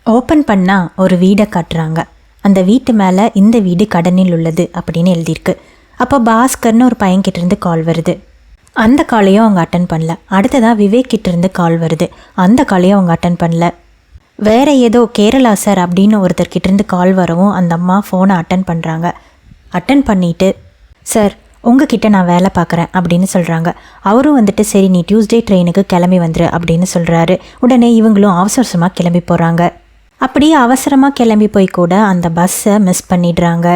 Open பண்ணால் ஒரு வீடை காட்டுறாங்க. அந்த வீட்டு மேலே இந்த வீடு கடனில் உள்ளது அப்படின்னு எழுதியிருக்கு. அப்போ பாஸ்கர்னு ஒரு பையன்கிட்டேருந்து கால் வருது. அந்த காலையும் அவங்க அட்டன் பண்ணல. அடுத்ததாக விவேக் கிட்டேருந்து கால் வருது. அந்த காலையும் அவங்க அட்டன் பண்ணல. வேறு ஏதோ கேரளா சார் அப்படின்னு ஒருத்தர்கிட்டேருந்து கால் வரவும் அந்த அம்மா ஃபோனை அட்டன் பண்ணுறாங்க. அட்டன் பண்ணிவிட்டு, சார் உங்ககிட்ட நான் வேலை பார்க்குறேன் அப்படின்னு சொல்கிறாங்க. அவரும் வந்துட்டு சரி நீ டியூஸ்டே ட்ரெயினுக்கு கிளம்பி வந்துரு அப்படின்னு சொல்கிறாரு. உடனே இவங்களும் அவசரமாக கிளம்பி போகிறாங்க. அப்படியே அவசரமாக கிளம்பி போய் கூட அந்த பஸ்ஸை மிஸ் பண்ணிடுறாங்க.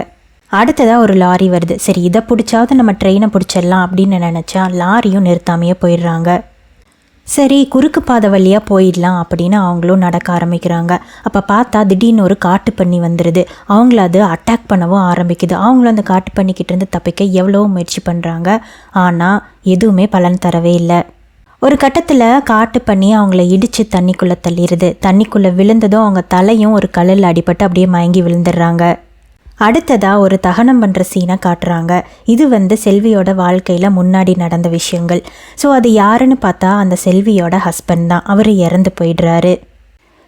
அடுத்ததாக ஒரு லாரி வருது. சரி இதை பிடிச்சாவது நம்ம ட்ரெயினை பிடிச்சிடலாம் அப்படின்னு நினச்சா லாரியும் நிறுத்தாமையே போயிடுறாங்க. சரி குறுக்கு பாதை வழியாக போயிடலாம் அப்படின்னு அவங்களும் நடக்க ஆரம்பிக்கிறாங்க. அப்போ பார்த்தா திடீர்னு ஒரு காட்டு பன்னி வந்துடுது. அவங்கள அது அட்டாக் பண்ணவும் ஆரம்பிக்குது. அவங்களும் அந்த காட்டு பண்ணிக்கிட்டு இருந்து தப்பிக்க எவ்வளோ முயற்சி பண்ணுறாங்க. ஆனால் எதுவுமே பலன் தரவே இல்லை. ஒரு கட்டத்தில் காட்டு பண்ணி அவங்கள இடித்து தண்ணிக்குள்ளே தள்ளிடுது. தண்ணிக்குள்ளே விழுந்ததும் அவங்க தலையும் ஒரு கல்லில் அடிபட்டு அப்படியே மயங்கி விழுந்துடுறாங்க. அடுத்ததாக ஒரு தகனம் பண்ணுற சீனை காட்டுறாங்க. இது செல்வியோட வாழ்க்கையில் முன்னாடி நடந்த விஷயங்கள். ஸோ அது யாருன்னு பார்த்தா அந்த செல்வியோட ஹஸ்பண்ட் தான். அவர் இறந்து போயிடுறாரு.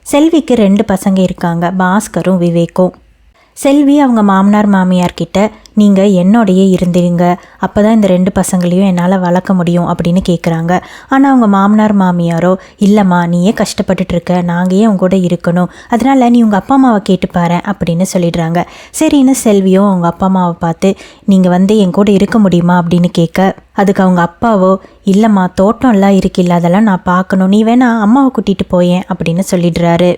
செல்விக்கு 2 பசங்க இருக்காங்க, பாஸ்கரும் விவேக்கும். செல்வி அவங்க மாமனார் மாமியார்கிட்ட நீங்கள் என்னோடையே இருந்துருங்க, அப்போ தான் இந்த 2 பசங்களையும் என்னால் வளர்க்க முடியும் அப்படின்னு கேட்குறாங்க. ஆனால் அவங்க மாமனார் மாமியாரோ இல்லைம்மா நீயே கஷ்டப்பட்டுட்ருக்க, நாங்கள் ஏன் உங்க கூட இருக்கணும், அதனால் நீ உங்கள் அப்பா அம்மாவை கேட்டுப்பாரு அப்படின்னு சொல்லிடுறாங்க. சரின்னு செல்வியும் அவங்க அப்பா அம்மாவை பார்த்து நீங்கள் என் கூட இருக்க முடியுமா அப்படின்னு கேட்க, அதுக்கு அவங்க அப்பாவோ இல்லைம்மா தோட்டம்லாம் இருக்குல்ல அதெல்லாம் நான் பார்க்கணும், நீ வேணா அம்மாவை கூட்டிகிட்டு போயேன் அப்படின்னு சொல்லிடுறாரு.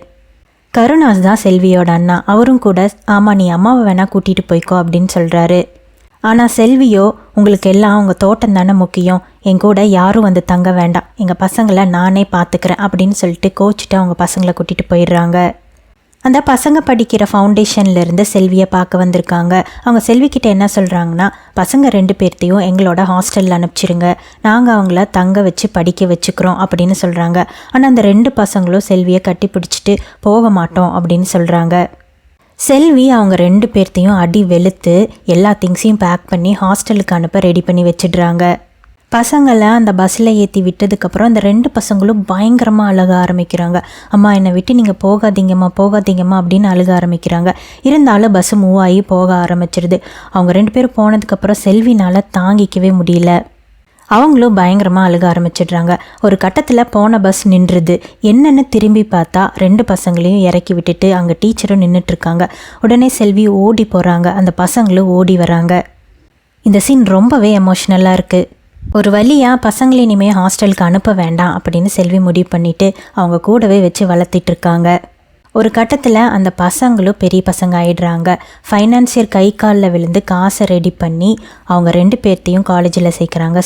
கருணாஸ் தான் செல்வியோட அண்ணா. அவரும் கூட ஆமாம் நீ அம்மாவை வேணால் கூட்டிகிட்டு போய்க்கோ அப்படின்னு சொல்கிறாரு. ஆனால் செல்வியோ உங்களுக்கு எல்லாம் உங்கள் தோட்டம் தானே முக்கியம், என் கூட யாரும் தங்க வேண்டாம், எங்கள் பசங்களை நானே பார்த்துக்கிறேன் அப்படின்னு சொல்லிட்டு கோச்சிட்டு அவங்க பசங்களை கூட்டிகிட்டு போயிடுறாங்க. அந்த பசங்க படிக்கிற ஃபவுண்டேஷன்லேருந்து செல்வியை பார்க்க வந்திருக்காங்க. அவங்க செல்விக்கிட்ட என்ன சொல்கிறாங்கன்னா, பசங்க 2 பேர்த்தையும் எங்களோட ஹாஸ்டலில் அனுப்பிச்சிருங்க, நாங்கள் அவங்கள தங்க வச்சு படிக்க வச்சுக்கிறோம் அப்படின்னு சொல்கிறாங்க. ஆனால் அந்த 2 பசங்களும் செல்வியை கட்டி பிடிச்சிட்டு போக மாட்டோம் அப்படின்னு சொல்கிறாங்க. செல்வி அவங்க 2 பேர்த்தையும் அடி வெளுத்து எல்லா திங்ஸையும் பேக் பண்ணி ஹாஸ்டலுக்கு அனுப்ப ரெடி பண்ணி வச்சிடுறாங்க. பசங்களை அந்த பஸ்ஸில் ஏற்றி விட்டதுக்கப்புறம் அந்த 2 பசங்களும் பயங்கரமாக அழுக ஆரம்பிக்கிறாங்க. அம்மா என்னை விட்டு நீங்கள் போகாதீங்கம்மா போகாதீங்கம்மா அப்படின்னு அழுக ஆரம்பிக்கிறாங்க. இருந்தாலும் பஸ்ஸு மூவ் ஆகி போக ஆரம்பிச்சிருது. அவங்க 2 பேரும் போனதுக்கப்புறம் செல்வினால் தாங்கிக்கவே முடியல. அவங்களும் பயங்கரமாக அழுக ஆரம்பிச்சிடுறாங்க. ஒரு கட்டத்தில் போன பஸ் நின்றுது. என்னென்னு திரும்பி பார்த்தா 2 பசங்களையும் இறக்கி விட்டுட்டு அங்கே டீச்சரும் நின்றுட்டுருக்காங்க. உடனே செல்வி ஓடி போகிறாங்க. அந்த பசங்களும் ஓடி வராங்க. இந்த சீன் ரொம்பவே எமோஷ்னலாக இருக்குது. ஒரு வழியாக பசங்களை இனிமேல் ஹாஸ்டலுக்கு அனுப்ப வேண்டாம் அப்படின்னு செல்வி முடிவு பண்ணிவிட்டு அவங்க கூடவே வச்சு வளர்த்திட்ருக்காங்க. ஒரு கட்டத்தில் அந்த பசங்களும் பெரிய பசங்க ஆகிடுறாங்க. ஃபைனான்சியர் கை காலில் விழுந்து காசை ரெடி பண்ணி அவங்க 2 பேர்த்தையும் காலேஜில் சேர்க்குறாங்க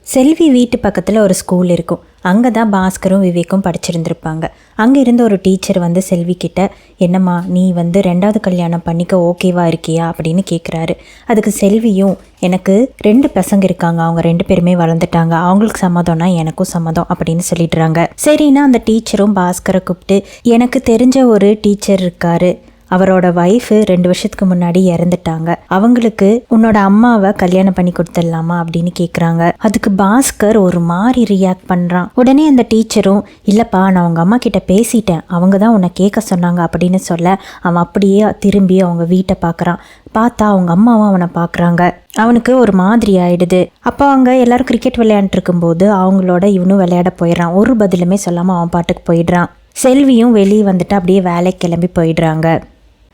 செல்வி வீட்டு பக்கத்தில் ஒரு ஸ்கூல் இருக்கும். அங்கே தான் பாஸ்கரும் விவேக்கும் படிச்சிருந்துருப்பாங்க. அங்கே இருந்த ஒரு டீச்சர் செல்வி கிட்ட என்னம்மா நீ 2வது கல்யாணம் பண்ணிக்க ஓகேவா இருக்கியா அப்படின்னு கேட்குறாரு. அதுக்கு செல்வியும் எனக்கு 2 பசங்க இருக்காங்க, அவங்க 2 பேருமே வளர்ந்துட்டாங்க, அவங்களுக்கு சம்மதம்னா எனக்கும் சம்மதம் அப்படின்னு சொல்லிடுறாங்க. சரின்னா அந்த டீச்சரும் பாஸ்கரை கூப்பிட்டு எனக்கு தெரிஞ்ச ஒரு டீச்சர் இருக்காரு, அவரோட ஒய்ஃபு 2 வருஷத்துக்கு முன்னாடி இறந்துட்டாங்க, அவங்களுக்கு உன்னோட அம்மாவை கல்யாணம் பண்ணி கொடுத்துடலாமா அப்படின்னு கேட்குறாங்க. அதுக்கு பாஸ்கர் ஒரு மாதிரி ரியாக்ட் பண்ணுறான். உடனே அந்த டீச்சரும் இல்லைப்பா நான் அவங்க அம்மா கிட்ட பேசிட்டேன், அவங்க தான் உன்னை கேட்க சொன்னாங்க அப்படின்னு சொல்ல அவன் அப்படியே திரும்பி அவங்க வீட்டை பார்க்குறான். பார்த்தா அவங்க அம்மாவும் அவனை பார்க்குறாங்க. அவனுக்கு ஒரு மாதிரி ஆயிடுது. அப்போ அவங்க எல்லாரும் கிரிக்கெட் விளையாண்டுருக்கும்போது அவங்களோட இவனும் விளையாட போயிடுறான். ஒரு பதிலுமே சொல்லாமல் அவன் பாட்டுக்கு போயிடுறான். செல்வியும் வெளியே அப்படியே வேலைக்கு கிளம்பி போயிடுறாங்க.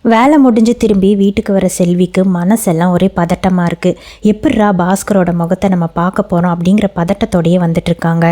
வேலை முடிஞ்சு திரும்பி வீட்டுக்கு வர செல்விக்கு மனசெல்லாம் ஒரே பதட்டமாக இருக்குது. எப்படிரா பாஸ்கரோட முகத்தை நம்ம பார்க்க போகிறோம் அப்படிங்கிற பதட்டத்தோடையே வந்துட்டுருக்காங்க.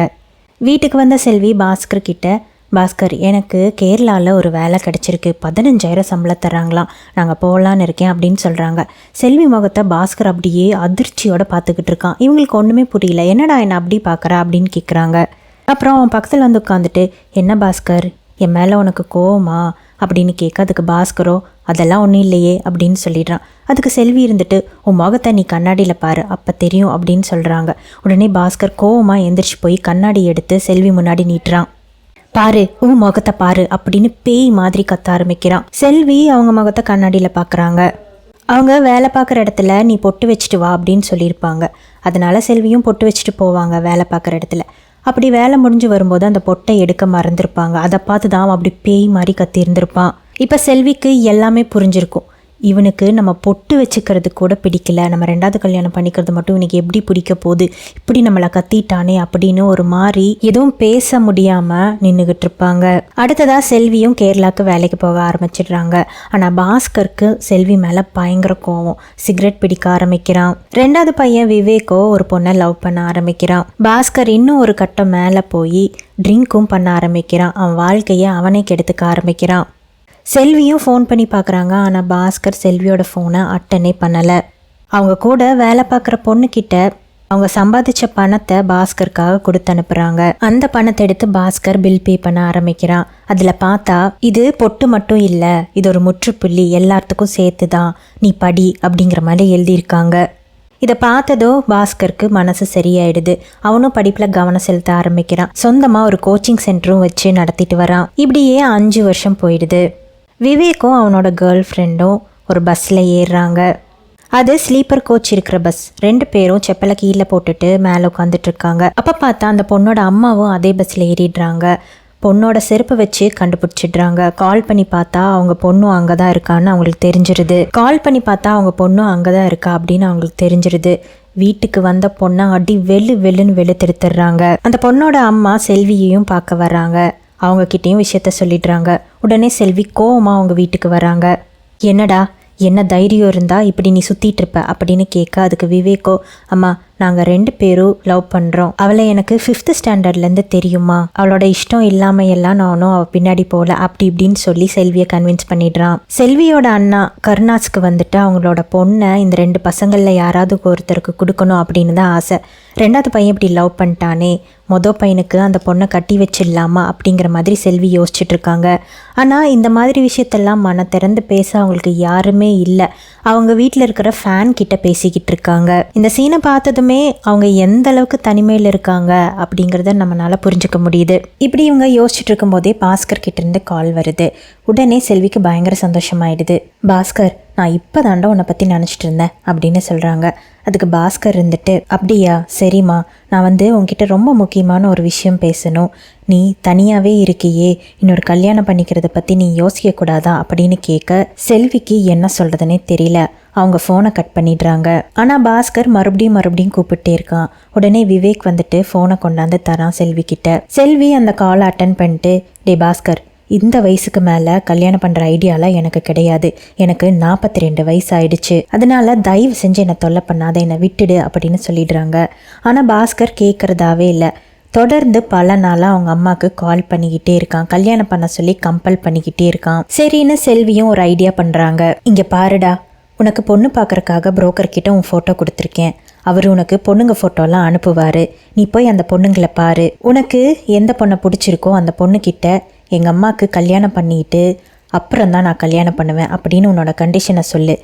வீட்டுக்கு வந்த செல்வி பாஸ்கர் கிட்ட பாஸ்கர் எனக்கு கேரளாவில் ஒரு வேலை கிடச்சிருக்கு, 15,000 சம்பளம் தராங்களாம், நாங்கள் போகலான்னு இருக்கேன் அப்படின்னு சொல்கிறாங்க. செல்வி முகத்தை பாஸ்கர் அப்படியே அதிர்ச்சியோடு பார்த்துக்கிட்டு இருக்கான். இவங்களுக்கு ஒன்றுமே புரியல. என்னடா என்ன அப்படி பார்க்குறா அப்படின்னு கேட்குறாங்க. அப்புறம் அவன் பக்கத்தில் உட்காந்துட்டு என்ன பாஸ்கர் என் மேலே உனக்கு கோவமா அப்படின்னு கேட்க, அதுக்கு பாஸ்கரோ அதெல்லாம் ஒன்றும் இல்லையே அப்படின்னு சொல்லிடுறான். அதுக்கு செல்வி உன் முகத்தை நீ கண்ணாடியில் பாரு அப்போ தெரியும் அப்படின்னு சொல்கிறாங்க. உடனே பாஸ்கர் கோவமாக எந்திரிச்சு போய் கண்ணாடி எடுத்து செல்வி முன்னாடி நீட்டுறான். பாரு உன் முகத்தை பாரு அப்படின்னு பேய் மாதிரி கத்த ஆரம்பிக்கிறான். செல்வி அவங்க முகத்தை கண்ணாடியில் பார்க்குறாங்க. அவங்க வேலை பார்க்குற இடத்துல நீ பொட்டு வச்சுட்டு வா அப்படின்னு சொல்லியிருப்பாங்க. அதனால செல்வியும் பொட்டு வச்சுட்டு போவாங்க வேலை பார்க்குற இடத்துல. அப்படி வேலை முடிஞ்சு வரும்போது அந்த பொட்டை எடுக்க மறந்துருப்பாங்க. அதை பார்த்து தான் அவன் அப்படி பேய் மாதிரி கத்தியிருந்திருப்பான். இப்போ செல்விக்கு எல்லாமே புரிஞ்சிருக்கும். இவனுக்கு நம்ம பொட்டு வச்சுக்கிறது கூட பிடிக்கல, நம்ம 2வது கல்யாணம் பண்ணிக்கிறது மட்டும் இவனுக்கு எப்படி பிடிக்க போகுது, இப்படி நம்மளை கத்திட்டானே அப்படின்னு ஒரு மாதிரி எதுவும் பேச முடியாமல் நின்றுக்கிட்டு இருப்பாங்க. அடுத்ததாக செல்வியும் கேரளாவுக்கு வேலைக்கு போக ஆரம்பிச்சிடுறாங்க. ஆனால் பாஸ்கருக்கு செல்வி மேலே பயங்கர கோவம். சிகரெட் பிடிக்க ஆரம்பிக்கிறான். 2வது பையன் விவேக்கோ ஒரு பொண்ணை லவ் பண்ண ஆரம்பிக்கிறான். பாஸ்கர் இன்னும் ஒரு கட்டம் மேலே போய் ட்ரிங்க்கும் பண்ண ஆரம்பிக்கிறான். அவன் வாழ்க்கையை அவனே கெடுத்துக்க ஆரம்பிக்கிறான். செல்வியும் ஃபோன் பண்ணி பார்க்குறாங்க. ஆனால் பாஸ்கர் செல்வியோட ஃபோனை அட்டனே பண்ணலை. அவங்க கூட வேலை பார்க்குற பொண்ணுக்கிட்ட அவங்க சம்பாதிச்ச பணத்தை பாஸ்கருக்காக கொடுத்து அனுப்புகிறாங்க. அந்த பணத்தை எடுத்து பாஸ்கர் பில் பே பண்ண ஆரம்பிக்கிறான். அதில் பார்த்தா இது பொட்டு மட்டும் இல்லை, இது ஒரு முற்றுப்புள்ளி, எல்லாத்துக்கும் சேர்த்து தான், நீ படி அப்படிங்கிற மாதிரி எழுதியிருக்காங்க. இதை பார்த்ததோ பாஸ்கருக்கு மனசு சரியாயிடுது. அவனும் படிப்பில் கவனம் செலுத்த ஆரம்பிக்கிறான். சொந்தமாக ஒரு கோச்சிங் சென்டரும் வச்சு நடத்திட்டு வரான். இப்படியே 5 வருஷம் போயிடுது. விவேக்கும் அவனோட கேர்ள் ஃப்ரெண்டும் ஒரு பஸ்ஸில் ஏறுறாங்க. அது ஸ்லீப்பர் கோச் இருக்கிற பஸ். 2 பேரும் செப்பலை கீழே போட்டுட்டு மேலே உட்காந்துட்ருக்காங்க. அப்போ பார்த்தா அந்த பொண்ணோட அம்மாவும் அதே பஸ்ஸில் ஏறிடுறாங்க. பொண்ணோட செருப்பை வச்சு கண்டுபிடிச்சிடுறாங்க. கால் பண்ணி பார்த்தா அவங்க பொண்ணும் அங்கே தான் இருக்கான்னு அவங்களுக்கு தெரிஞ்சிருது. அவங்களுக்கு தெரிஞ்சிருது. வீட்டுக்கு வந்த பொண்ணை அடி வெள்ளுன்னு வெளுத்தெடுத்துடுறாங்க. அந்த பொண்ணோட அம்மா செல்வியையும் பார்க்க வர்றாங்க. அவங்கக்கிட்டேயும் விஷயத்த சொல்லிடுறாங்க. உடனே செல்வி கோவமாக அவங்க வீட்டுக்கு வராங்க. என்னடா, என்ன தைரியம் இருந்தால் இப்படி நீ சுற்றிட்டு இருப்ப அப்படின்னு கேட்க, அதுக்கு விவேக்கோ, அம்மா நாங்கள் 2 பேரும் லவ் பண்ணுறோம், அவளை எனக்கு 5th ஸ்டாண்டர்ட்லேருந்து தெரியுமா, அவளோட இஷ்டம் இல்லாமல் எல்லாம் நானும் அவள் பின்னாடி போகல அப்படி இப்படின்னு சொல்லி செல்வியை கன்வின்ஸ் பண்ணிடுறான். செல்வியோட அண்ணா கருணாஸ்க்கு வந்துட்டு அவங்களோட பொண்ணை இந்த 2 பசங்களில் யாராவது ஒருத்தருக்கு கொடுக்கணும் அப்படின்னு தான் ஆசை. 2வது பையன் இப்படி லவ் பண்ணிட்டானே, மொதல் பையனுக்கு அந்த பொண்ணை கட்டி வச்சிடலாமா அப்படிங்கிற மாதிரி செல்வி யோசிச்சுட்டு இருக்காங்க. ஆனால் இந்த மாதிரி விஷயத்தெல்லாம் மன திறந்து பேச அவங்களுக்கு யாருமே இல்லை. அவங்க வீட்டில் இருக்கிற ஃபேன் கிட்ட பேசிக்கிட்டு இருக்காங்க. இந்த சீனை பார்த்ததுமே அவங்க எந்த அளவுக்கு தனிமையில் இருக்காங்க அப்படிங்கிறத நம்மளால புரிஞ்சுக்க முடியுது. இப்படி இவங்க யோசிச்சுட்டு இருக்கும் போதே பாஸ்கர் கிட்ட இருந்து கால் வருது. உடனே செல்விக்கு பயங்கர சந்தோஷமாயிடுது. பாஸ்கர், நான் இப்போ தாண்டா உன்னை பற்றி நினச்சிட்டு இருந்தேன் அப்படின்னு சொல்கிறாங்க. அதுக்கு பாஸ்கர் இருந்துட்டு, அப்படியா, சரிம்மா, நான் உன்கிட்ட ரொம்ப முக்கியமான ஒரு விஷயம் பேசணும். நீ தனியாகவே இருக்கியே, இன்னொரு கல்யாணம் பண்ணிக்கிறத பற்றி நீ யோசிக்கக்கூடாதா அப்படின்னு கேட்க செல்விக்கு என்ன சொல்கிறதுனே தெரியல. அவங்க ஃபோனை கட் பண்ணிடுறாங்க. ஆனால் பாஸ்கர் மறுபடியும் கூப்பிட்டே இருக்கான். உடனே விவேக் வந்துட்டு ஃபோனை கொண்டாந்து தரான் செல்வி கிட்ட. செல்வி அந்த காலை அட்டன் பண்ணிட்டு, டே பாஸ்கர், இந்த வயசுக்கு மேலே கல்யாணம் பண்ணுற ஐடியாலாம் எனக்கு கிடையாது. எனக்கு 42 வயசு ஆயிடுச்சு. அதனால தயவு செஞ்சு என்னை தொல்லை பண்ணாத, என்னை விட்டுடு அப்படின்னு சொல்லிடுறாங்க. ஆனால் பாஸ்கர் கேட்குறதாவே இல்லை. தொடர்ந்து பல நாளாக அவங்க அம்மாவுக்கு கால் பண்ணிக்கிட்டே இருக்கான். கல்யாணம் பண்ண சொல்லி கம்பல் பண்ணிக்கிட்டே இருக்கான். சரின்னு செல்வியும் ஒரு ஐடியா பண்ணுறாங்க. இங்கே பாருடா, உனக்கு பொண்ணு பார்க்குறக்காக புரோக்கர்கிட்ட உன் ஃபோட்டோ கொடுத்துருக்கேன். அவர் உனக்கு பொண்ணுங்க ஃபோட்டோலாம் அனுப்புவார். நீ போய் அந்த பொண்ணுங்களை பாரு. உனக்கு எந்த பொண்ணை பிடிச்சிருக்கோ அந்த பொண்ணுக்கிட்ட எங்கள் அம்மாவுக்கு கல்யாணம் பண்ணிக்கிட்டு அப்புறம் தான் நான் கல்யாணம் பண்ணுவேன் அப்படின்னு உன்னோட கண்டிஷனை சொல்லு.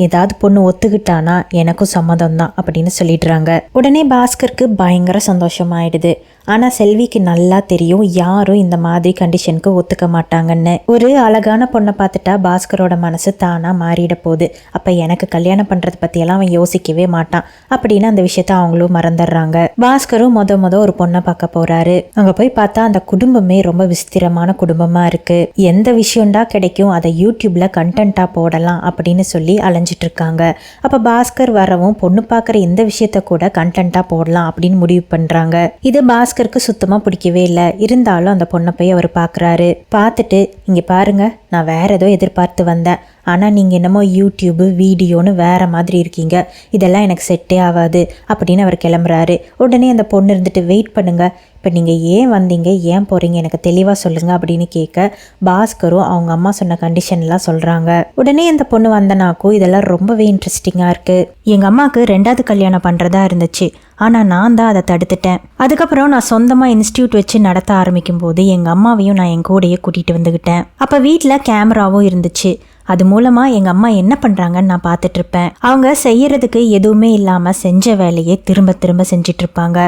ஏதாவது பொண்ணு ஒத்துக்கிட்டானா எனக்கும் சம்மதம் தான் அப்படின்னு சொல்லிடுறாங்க. உடனே பாஸ்கருக்கு பயங்கர சந்தோஷமாயிடுது. ஆனால் செல்விக்கு நல்லா தெரியும் யாரும் இந்த மாதிரி கண்டிஷனுக்கு ஒத்துக்க மாட்டாங்கன்னு. ஒரு அழகான பொண்ணை பார்த்துட்டா பாஸ்கரோட மனசு தானாக மாறிட போகுது. அப்போ எனக்கு கல்யாணம் பண்ணுறதை பற்றியெல்லாம் அவன் யோசிக்கவே மாட்டான் அப்படின்னு அந்த விஷயத்த அவங்களும் மறந்துடுறாங்க. பாஸ்கரும் மொத ஒரு பொண்ணை பார்க்க போகிறாரு. அங்கே போய் பார்த்தா அந்த குடும்பமே ரொம்ப விஸ்திரமான குடும்பமாக இருக்குது. எந்த விஷயம்டா கிடைக்கும் அதை யூடியூப்பில் கண்டென்ட்டாக போடலாம் அப்படின்னு சொல்லி அலைஞ்சிட்டு இருக்காங்க. அப்போ பாஸ்கர் வரவும் பொண்ணு பார்க்குற இந்த விஷயத்த கூட கண்டென்ட்டாக போடலாம் அப்படின்னு முடிவு பண்ணுறாங்க. இது பாஸ்கருக்கு சுத்தமாக பிடிக்கவே இல்லை. இருந்தாலும் அந்த பொண்ணை போய் அவர் பார்க்குறாரு. பார்த்துட்டு, இங்கே பாருங்க, நான் வேற ஏதோ எதிர்பார்த்து வந்தேன், ஆனால் நீங்கள் என்னமோ யூடியூபு வீடியோன்னு வேறு மாதிரி இருக்கீங்க, இதெல்லாம் எனக்கு செட்டே ஆகாது அப்படின்னு அவர் கிளம்புறாரு. உடனே அந்த பொண்ணு இருந்துட்டு, வெயிட் பண்ணுங்கள், இப்போ நீங்கள் ஏன் வந்தீங்க, ஏன் போகிறீங்க, எனக்கு தெளிவாக சொல்லுங்கள் அப்படின்னு கேட்க பாஸ்கரும் அவங்க அம்மா சொன்ன கண்டிஷன்லாம் சொல்கிறாங்க. உடனே அந்த பொண்ணு வந்தனாக்கும் இதெல்லாம் ரொம்பவே இன்ட்ரெஸ்டிங்காக இருக்குது. எங்கள் அம்மாவுக்கு 2வது கல்யாணம் பண்ணுறதா இருந்துச்சு, ஆனால் நான் தான் அதை தடுத்துட்டேன். அதுக்கப்புறம் நான் சொந்தமாக இன்ஸ்டியூட் வச்சு நடத்த ஆரம்பிக்கும் போது எங்கள் அம்மாவையும் நான் என் கூடையே கூட்டிகிட்டு வந்துக்கிட்டேன். அப்போ வீட்டில் கேமராவும் இருந்துச்சு. அது மூலமாக எங்கள் அம்மா என்ன பண்ணுறாங்கன்னு நான் பார்த்துட்ருப்பேன். அவங்க செய்யறதுக்கு எதுவுமே இல்லாமல் செஞ்ச வேலையை திரும்ப திரும்ப செஞ்சிட்ருப்பாங்க.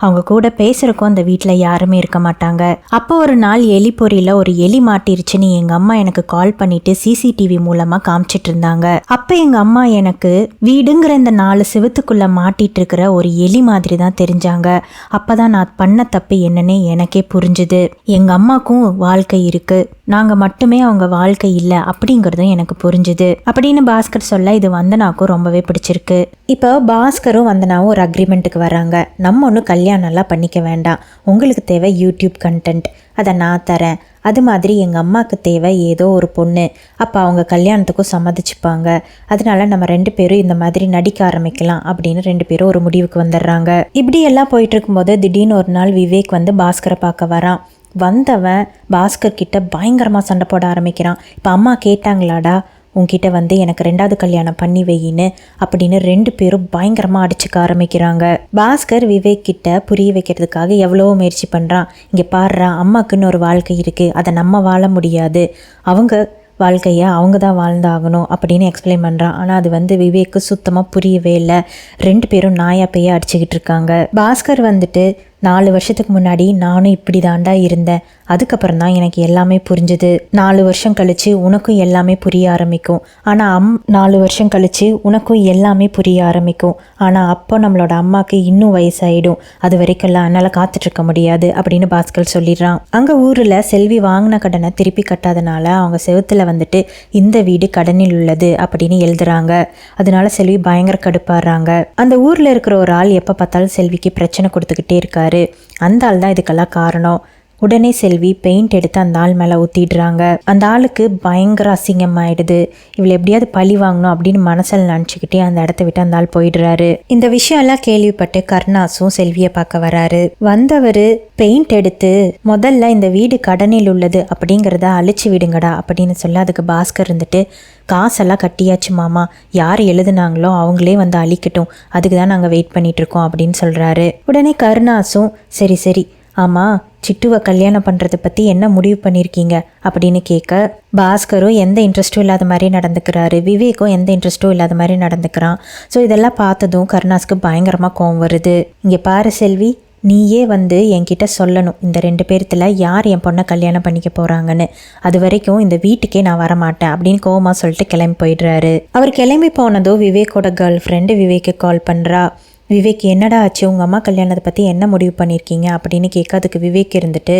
அவங்க கூட பேசுகிறக்கும் அந்த வீட்டில் யாருமே இருக்க மாட்டாங்க. அப்போ ஒரு நாள் எலி பொறியில் ஒரு எலி மாட்டிருச்சுன்னு எங்கள் அம்மா எனக்கு கால் பண்ணிட்டு சிசிடிவி மூலமாக காமிச்சிட்டு இருந்தாங்க. அப்போ எங்கள் அம்மா எனக்கு வீடுங்கிற இந்த 4 செவத்துக்குள்ளே மாட்டிட்டு இருக்கிற ஒரு எலி மாதிரி தான் தெரிஞ்சாங்க. அப்போ தான் நான் பண்ண தப்பு என்னன்னே எனக்கே புரிஞ்சுது. எங்கள் அம்மாக்கும் வாழ்க்கை இருக்குது, நாங்கள் மட்டுமே அவங்க வாழ்க்கை இல்லை அப்படிங்கிறதும் எனக்கு புரிஞ்சுது அப்படின்னு பாஸ்கர் சொல்ல இது வந்தனாக்கும் ரொம்பவே பிடிச்சிருக்கு. இப்போ பாஸ்கரும் வந்தனாவும் ஒரு அக்ரிமெண்ட்டுக்கு வராங்க. நம்ம ஒன்றும் கல்யாணம்லாம் பண்ணிக்க வேண்டாம், உங்களுக்கு தேவை யூடியூப் கண்டென்ட், அதை நான் தரேன். அது மாதிரி எங்கள் அம்மாவுக்கு தேவை ஏதோ ஒரு பொண்ணு, அப்போ அவங்க கல்யாணத்துக்கும் சம்மதிச்சுப்பாங்க. அதனால நம்ம 2 பேரும் இந்த மாதிரி நடிக்க ஆரம்பிக்கலாம் அப்படின்னு 2 பேரும் ஒரு முடிவுக்கு வந்துடுறாங்க. இப்படி எல்லாம் போயிட்டு இருக்கும்போது திடீர்னு ஒரு நாள் விவேக் வந்து பாஸ்கரை பார்க்க வரான். வந்தவன் பாஸ்கர் கிட்ட பயங்கரமாக சண்டை போட ஆரம்பிக்கிறான். இப்போ அம்மா கேட்டாங்களாடா உன்கிட்ட வந்து எனக்கு 2வது கல்யாணம் பண்ணி வையின்னு அப்படின்னு 2 பேரும் பயங்கரமாக அடிச்சுக்க ஆரம்பிக்கிறாங்க. பாஸ்கர் விவேக் கிட்ட புரிய வைக்கிறதுக்காக எவ்வளோ முயற்சி பண்ணுறான். இங்கே பாடுறா, அம்மாக்குன்னு ஒரு வாழ்க்கை இருக்குது, அதை நம்ம வாழ முடியாது, அவங்க வாழ்க்கையை அவங்க தான் வாழ்ந்தாகணும் அப்படின்னு எக்ஸ்பிளைன் பண்ணுறான். ஆனால் அது வந்து விவேக்கு சுத்தமாக புரியவே இல்லை. 2 பேரும் நாயா பேய அடிச்சுக்கிட்டு இருக்காங்க. பாஸ்கர் வந்துட்டு 4 வருஷத்துக்கு முன்னாடி நானும் இப்படி தாண்டா இருந்தேன், அதுக்கப்புறம் தான் எனக்கு எல்லாமே புரிஞ்சுது. 4 வருஷம் கழிச்சு உனக்கும் எல்லாமே புரிய ஆரம்பிக்கும். ஆனால் 4 வருஷம் கழிச்சு உனக்கும் எல்லாமே புரிய ஆரம்பிக்கும். ஆனால் அப்போ நம்மளோட அம்மாவுக்கு இன்னும் வயசாயிடும், அது வரைக்கும்லாம் என்னால் காத்துட்ருக்க முடியாது அப்படின்னு பாஸ்கர் சொல்லிடுறான். அங்கே ஊரில் செல்வி வாங்கின கடனை திருப்பி கட்டாதனால அவங்க செவுத்துல வந்துட்டு இந்த வீடு கடனில் உள்ளது அப்படின்னு எழுதுறாங்க. அதனால செல்வி பயங்கர கடுப்பாடுறாங்க. அந்த ஊரில் இருக்கிற ஒரு ஆள் எப்போ பார்த்தாலும் செல்விக்கு பிரச்சனை கொடுத்துக்கிட்டே இருக்காரு. அந்த ஆள் தான் இதுக்கெல்லாம் காரணம். உடனே செல்வி பெயிண்ட் எடுத்து அந்த ஆள் மேலே ஊற்றிடுறாங்க. அந்த ஆளுக்கு பயங்கர அசிங்கமாயிடுது. இவளை எப்படியாவது பழி வாங்கணும் அப்படின்னு மனசில் நினச்சிக்கிட்டே அந்த இடத்த விட்டு அந்த ஆள் போயிடுறாரு. இந்த விஷயம் எல்லாம் கேள்விப்பட்டு கருணாசும் செல்வியை பார்க்க வராரு. வந்தவர் பெயிண்ட் எடுத்து முதல்ல இந்த வீடு கடனில் உள்ளது அப்படிங்கிறத அழிச்சு விடுங்கடா அப்படின்னு சொல்ல அதுக்கு பாஸ்கர் இருந்துட்டு காசெல்லாம் கட்டியாச்சு மாமா, யார் எழுதுனாங்களோ அவங்களே வந்து அழிக்கட்டும், அதுக்கு தான் நாங்கள் வெயிட் பண்ணிட்டு இருக்கோம் அப்படின்னு சொல்கிறாரு. உடனே கருணாசும் சரி சரி ஆமாம் சிட்டுவை கல்யாணம் பண்ணுறதை பற்றி என்ன முடிவு பண்ணியிருக்கீங்க அப்படின்னு கேட்க பாஸ்கரும் எந்த இன்ட்ரெஸ்ட்டும் இல்லாத மாதிரி நடந்துக்கிறாரு. விவேக்கும் எந்த இன்ட்ரெஸ்ட்டும் இல்லாத மாதிரி நடந்துக்கிறான். ஸோ இதெல்லாம் பார்த்ததும் கருணாஸுக்கு பயங்கரமாக கோவம் வருது. இங்கே பாரு செல்வி, நீயே வந்து என்கிட்ட சொல்லணும் இந்த 2 பேர்த்தில் யார் என் பொண்ணை கல்யாணம் பண்ணிக்க போகிறாங்கன்னு, அது வரைக்கும் இந்த வீட்டுக்கே நான் வரமாட்டேன் அப்படின்னு கோவமாக சொல்லிட்டு கிளம்பி போயிடுறாரு. அவர் கிளம்பி போனதோ விவேக்கோட கேர்ள் ஃப்ரெண்டு விவேக்கு கால் பண்ணுறா. விவேக் என்னடா ஆச்சு, உங்கள் அம்மா கல்யாணத்தை பற்றி என்ன முடிவு பண்ணியிருக்கீங்க அப்படின்னு கேட்க அதுக்கு விவேக் இருந்துட்டு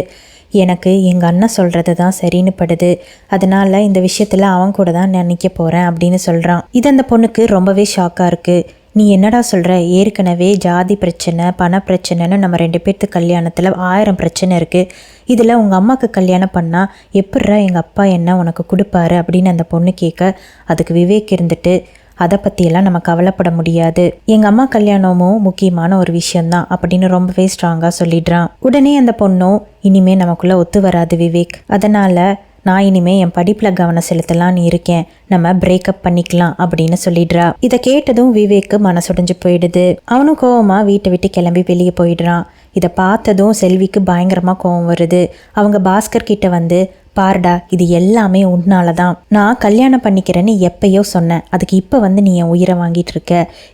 எனக்கு எங்கள் அண்ணன் சொல்கிறது தான் சரின்னு படுது, அதனால் இந்த விஷயத்தில் அவன் கூட தான் நான் நிற்க போகிறேன் அப்படின்னு சொல்கிறான். இது அந்த பொண்ணுக்கு ரொம்பவே ஷாக்காக இருக்குது. நீ என்னடா சொல்கிற, ஏற்கனவே ஜாதி பிரச்சனை பண பிரச்சனைன்னு நம்ம 2 பேர்த்து கல்யாணத்தில் 1000 பிரச்சனை இருக்குது, இதில் உங்கள் அம்மாவுக்கு கல்யாணம் பண்ணால் எப்பட்றா எங்கள் அப்பா என்ன உனக்கு கொடுப்பாரு அப்படின்னு அந்த பொண்ணு கேட்க அதுக்கு விவேக் இருந்துட்டு அதை பற்றியெல்லாம் நம்ம கவலைப்பட முடியாது, எங்கள் அம்மா கல்யாணமும் முக்கியமான ஒரு விஷயந்தான் அப்படின்னு ரொம்பவே ஸ்ட்ராங்காக சொல்லிடுறான். உடனே அந்த பொண்ணும் இனிமே நமக்குள்ளே ஒத்து வராது விவேக், அதனால் நான் இனிமே என் படிப்பில் கவனம் செலுத்தலான்னு இருக்கேன், நம்ம பிரேக்கப் பண்ணிக்கலாம் அப்படின்னு சொல்லிடுறா. இதை கேட்டதும் விவேக்கு மனசுடைஞ்சு போயிடுது. அவனும் கோவமாக வீட்டை விட்டு கிளம்பி வெளியே போயிடுறான். இதை பார்த்ததும் செல்விக்கு பயங்கரமாக கோவம் வருது. அவங்க பாஸ்கர் கிட்ட வந்து பாருடா இது எல்லாமே உன்னால தான், நான் கல்யாணம் பண்ணிக்கிறேன்னு எப்பயோ சொன்னேன், அதுக்கு இப்போ வந்து நீ என் உயிரை வாங்கிட்டு இருக்க,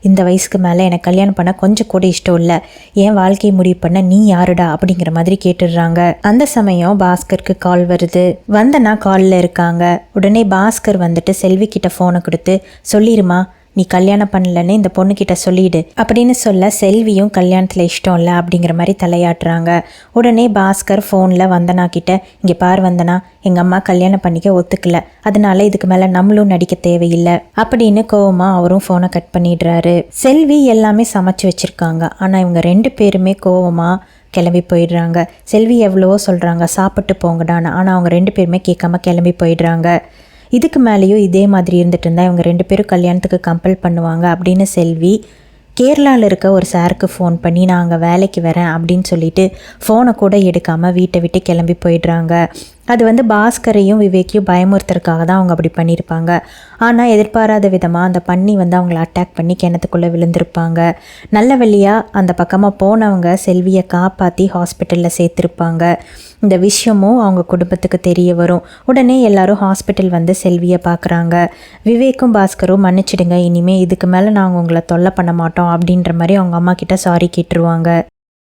இந்த வயசுக்கு மேலே எனக்கு கல்யாணம் பண்ண கொஞ்சம் கூட இஷ்டம் இல்லை, என் வாழ்க்கையை முடிவு பண்ண நீ யாருடா அப்படிங்கிற மாதிரி கேட்டுடுறாங்க. அந்த சமயம் பாஸ்கருக்கு கால் வருது. வந்தனா காலில் இருக்காங்க. உடனே பாஸ்கர் வந்துட்டு செல்வி கிட்ட ஃபோனை கொடுத்து சொல்லிடுமா நீ கல்யாணம் பண்ணலன்னு இந்த பொண்ணுக்கிட்ட சொல்லிடு அப்படின்னு சொல்ல செல்வியும் கல்யாணத்தில் இஷ்டம் இல்லை அப்படிங்கிற மாதிரி தலையாட்டுறாங்க. உடனே பாஸ்கர் ஃபோனில் வந்தனா கிட்ட இங்கே பார் வந்தனா, எங்கள் அம்மா கல்யாணம் பண்ணிக்க ஒத்துக்கல, அதனால இதுக்கு மேலே நம்மளும் நடிக்க தேவையில்லை அப்படின்னு கோவமாக அவரும் ஃபோனை கட் பண்ணிடுறாரு. செல்வி எல்லாமே சமைச்சு வச்சுருக்காங்க. ஆனால் இவங்க 2 பேருமே கோவமாக கிளம்பி போயிடுறாங்க. செல்வி எவ்வளவோ சொல்கிறாங்க சாப்பிட்டு போங்கடான்னு, ஆனால் அவங்க 2 பேருமே கேட்காம கிளம்பி போயிடுறாங்க. இதுக்கு மேலேயும் இதே மாதிரி இருந்துட்டு இருந்தால் இவங்க 2 பேரும் கல்யாணத்துக்கு கம்பல் பண்ணுவாங்க அப்படின்னு செல்வி கேரளாவில் இருக்க ஒரு சாருக்கு ஃபோன் பண்ணி நான் அங்கே வேலைக்கு வரேன் அப்படின்னு சொல்லிட்டு ஃபோனை கூட எடுக்காமல் வீட்டை விட்டு கிளம்பி போயிடுறாங்க. அது வந்து பாஸ்கரையும் விவேக்கையும் பயமுறுத்துறதுக்காக தான் அவங்க அப்படி பண்ணியிருப்பாங்க. ஆனால் எதிர்பாராத விதமாக அந்த பன்னி வந்து அவங்கள அட்டாக் பண்ணி கிணத்துக்குள்ளே விழுந்திருப்பாங்க. நல்ல வழியாக அந்த பக்கமாக போனவங்க செல்வியை காப்பாற்றி ஹாஸ்பிட்டலில் சேர்த்துருப்பாங்க. இந்த விஷயமும் அவங்க குடும்பத்துக்கு தெரிய வரும். உடனே எல்லாரும் ஹாஸ்பிட்டல் வந்து செல்வியை பார்க்குறாங்க. விவேக்கும் பாஸ்கரும் மன்னிச்சிடுங்க, இனிமேல் இதுக்கு மேலே நாங்கள் உங்களை தொல்லை பண்ண மாட்டோம் அப்படின்ற மாதிரி அவங்க அம்மா கிட்ட சாரி கேட்டுருவாங்க.